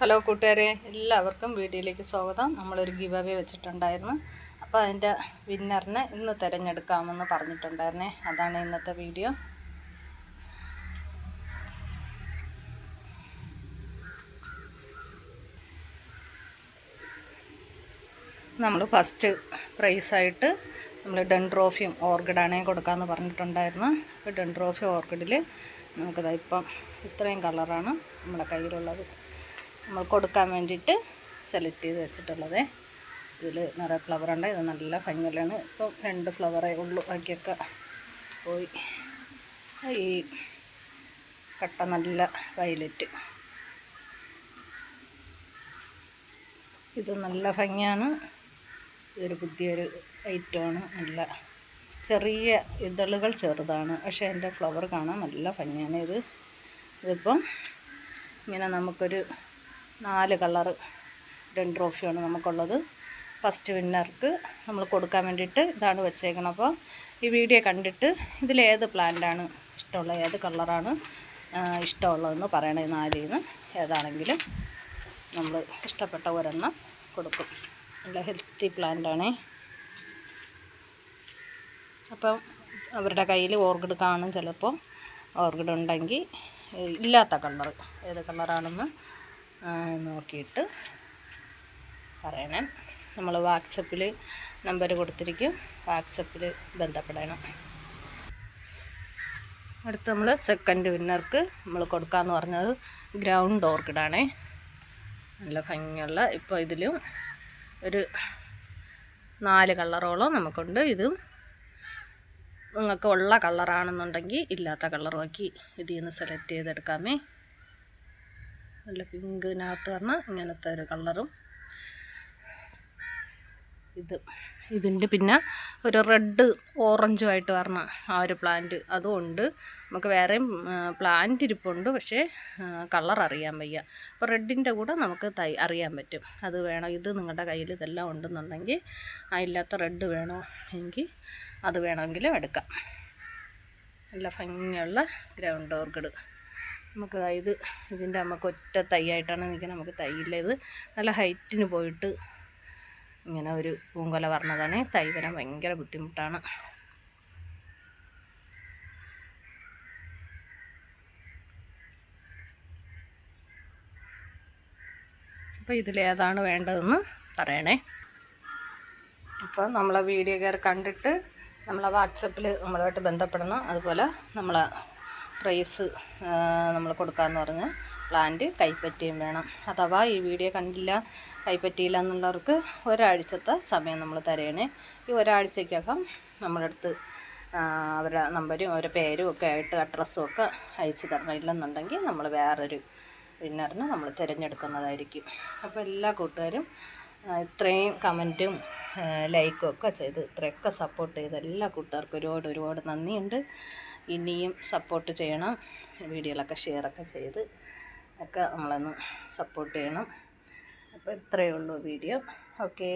Hello കൂട്ടുകാരെ, എല്ലാവർക്കും വീഡിയോയിലേക്ക് സ്വാഗതം. നമ്മളൊരു ഗിവ് അവേ വെച്ചിട്ടുണ്ടായിരുന്നു. അപ്പോൾ അതിൻ്റെ വിന്നറിനെ ഇന്ന് തിരഞ്ഞെടുക്കാമെന്ന് പറഞ്ഞിട്ടുണ്ടായിരുന്നേ. അതാണ് ഇന്നത്തെ വീഡിയോ. നമ്മൾ ഫസ്റ്റ് പ്രൈസായിട്ട് നമ്മൾ ഡെൻഡ്രോഫിയം ഓർക്കിഡാണേ കൊടുക്കാമെന്ന് പറഞ്ഞിട്ടുണ്ടായിരുന്നു. അപ്പോൾ ഡെൻഡ്രോഫിയം ഓർക്കിഡിൽ നമുക്കതിപ്പം ഇത്രയും കളറാണ് നമ്മുടെ കയ്യിലുള്ളത്. നമ്മൾ കൊടുക്കാൻ വേണ്ടിയിട്ട് സെലക്ട് ചെയ്ത് വെച്ചിട്ടുള്ളത്. ഇതിൽ നിറയെ ഫ്ലവറുണ്ട്. ഇത് നല്ല ഭംഗിയിലാണ്. ഇപ്പം 2 ഫ്ലവറേ ഉള്ളൂ, ബാക്കിയൊക്കെ പോയി. ഈ കട്ട നല്ല വയലറ്റ്, ഇത് നല്ല ഭംഗിയാണ്. ഇതൊരു പുതിയൊരു ഐറ്റമാണ്. നല്ല ചെറിയ ഇതളുകൾ ചെറുതാണ്, പക്ഷേ അതിൻ്റെ ഫ്ലവർ കാണാൻ നല്ല ഭംഗിയാണ്. ഇതിപ്പം ഇങ്ങനെ നമുക്കൊരു 4 കളറ് ഡെൻഡ്രോഫിയാണ് നമുക്കുള്ളത്. ഫസ്റ്റ് വിന്നർക്ക് നമ്മൾ കൊടുക്കാൻ വേണ്ടിയിട്ട് ഇതാണ് വെച്ചേക്കണം. അപ്പോൾ ഈ വീഡിയോ കണ്ടിട്ട് ഇതിലേത് പ്ലാന്റാണ് ഇഷ്ടമുള്ളത്, ഏത് കളറാണ് ഇഷ്ടമുള്ളതെന്ന് പറയണേ. 4-ൽ നിന്ന് ഏതാണെങ്കിലും നമ്മൾ ഇഷ്ടപ്പെട്ട ഒരെണ്ണം കൊടുക്കും. നല്ല ഹെൽത്തി പ്ലാന്റാണേ. അപ്പം അവരുടെ കയ്യിൽ ഓർക്കിഡ് കാണും. ചിലപ്പോൾ ഓർക്കിഡ് ഉണ്ടെങ്കിൽ ഇല്ലാത്ത കളർ ഏത് കളറാണെന്ന് നോക്കിയിട്ട് പറയണേ. നമ്മൾ വാട്സപ്പിൽ നമ്പർ കൊടുത്തിരിക്കും, വാട്സപ്പിൽ ബന്ധപ്പെടണം. അടുത്ത് നമ്മൾ സെക്കൻഡ് വിന്നർക്ക് നമ്മൾ കൊടുക്കാമെന്ന് പറഞ്ഞത് ഗ്രൗണ്ട് ഓർക്കിഡാണേ. നല്ല ഭംഗിയുള്ള, ഇപ്പോൾ ഇതിലും ഒരു 4 കളറോളം നമുക്കുണ്ട്. ഇതും നിങ്ങൾക്ക് ഉള്ള കളറാണെന്നുണ്ടെങ്കിൽ ഇല്ലാത്ത കളറുമാക്കി ഇതിൽ നിന്ന് സെലക്ട് ചെയ്തെടുക്കാമേ. നല്ല പിങ്കിനകത്ത് പറഞ്ഞാൽ ഇങ്ങനത്തെ ഒരു കളറും, ഇതിൻ്റെ പിന്നെ ഒരു റെഡ് ഓറഞ്ചുമായിട്ട് പറഞ്ഞ ആ ഒരു പ്ലാന്റ് അതും ഉണ്ട്. നമുക്ക് വേറെയും പ്ലാന്റ് ഇരിപ്പുണ്ട്, പക്ഷേ കളർ അറിയാൻ വയ്യ. അപ്പോൾ റെഡിൻ്റെ കൂടെ നമുക്ക് അറിയാൻ പറ്റും അത് വേണം. ഇത് നിങ്ങളുടെ കയ്യിൽ ഇതെല്ലാം ഉണ്ടെന്നുണ്ടെങ്കിൽ ഇല്ലാത്ത റെഡ് വേണോ എങ്കിൽ അത് വേണമെങ്കിലും എടുക്കാം. നല്ല ഭംഗിയുള്ള ഗ്രൗണ്ട് ഓർക്കിഡ് നമുക്ക് ഇതിൻ്റെ നമുക്ക് ഒറ്റ തൈയായിട്ടാണ് നിൽക്കുന്നത്. നമുക്ക് തൈയില്ല, ഇത് നല്ല ഹൈറ്റിന് പോയിട്ട് ഇങ്ങനെ ഒരു പൂങ്കൊല പറഞ്ഞതാണ്. തൈ വരാൻ ഭയങ്കര ബുദ്ധിമുട്ടാണ്. അപ്പോൾ ഇതിലേതാണ് വേണ്ടതെന്ന് പറയണേ. അപ്പോൾ നമ്മളെ വീഡിയോ കയറി കണ്ടിട്ട് നമ്മളെ വാട്സപ്പിൽ നമ്മളുമായിട്ട് ബന്ധപ്പെടണം. അതുപോലെ നമ്മളെ പ്രൈസ് നമ്മൾ കൊടുക്കാമെന്ന് പറഞ്ഞ് പ്ലാന്റ് കൈപ്പറ്റിയും വേണം. അഥവാ ഈ വീഡിയോ കണ്ടില്ല, കൈപ്പറ്റിയില്ല എന്നുള്ളവർക്ക് ഒരാഴ്ചത്തെ സമയം നമ്മൾ തരണേ. ഈ ഒരാഴ്ചക്കകം നമ്മളടുത്ത് അവരുടെ നമ്പരും അവരുടെ പേരും ഒക്കെ ആയിട്ട് അഡ്രസ്സും ഒക്കെ അയച്ചു തരണം. ഇല്ലെന്നുണ്ടെങ്കിൽ നമ്മൾ വേറൊരു വിന്നറിന് നമ്മൾ തിരഞ്ഞെടുക്കുന്നതായിരിക്കും. അപ്പോൾ എല്ലാ കൂട്ടുകാരും ഇത്രയും കമൻറ്റും ലൈക്കും ഒക്കെ ചെയ്ത് ഇത്രയൊക്കെ സപ്പോർട്ട് ചെയ്ത് എല്ലാ കൂട്ടുകാർക്കും ഒരുപാട് നന്ദിയുണ്ട്. ഇനിയും സപ്പോർട്ട് ചെയ്യണം. വീഡിയോകളൊക്കെ ഷെയറൊക്കെ ചെയ്ത് ഒക്കെ നമ്മളൊന്ന് സപ്പോർട്ട് ചെയ്യണം. അപ്പോൾ ഇത്രയേ ഉള്ളൂ വീഡിയോ. ഓക്കേ.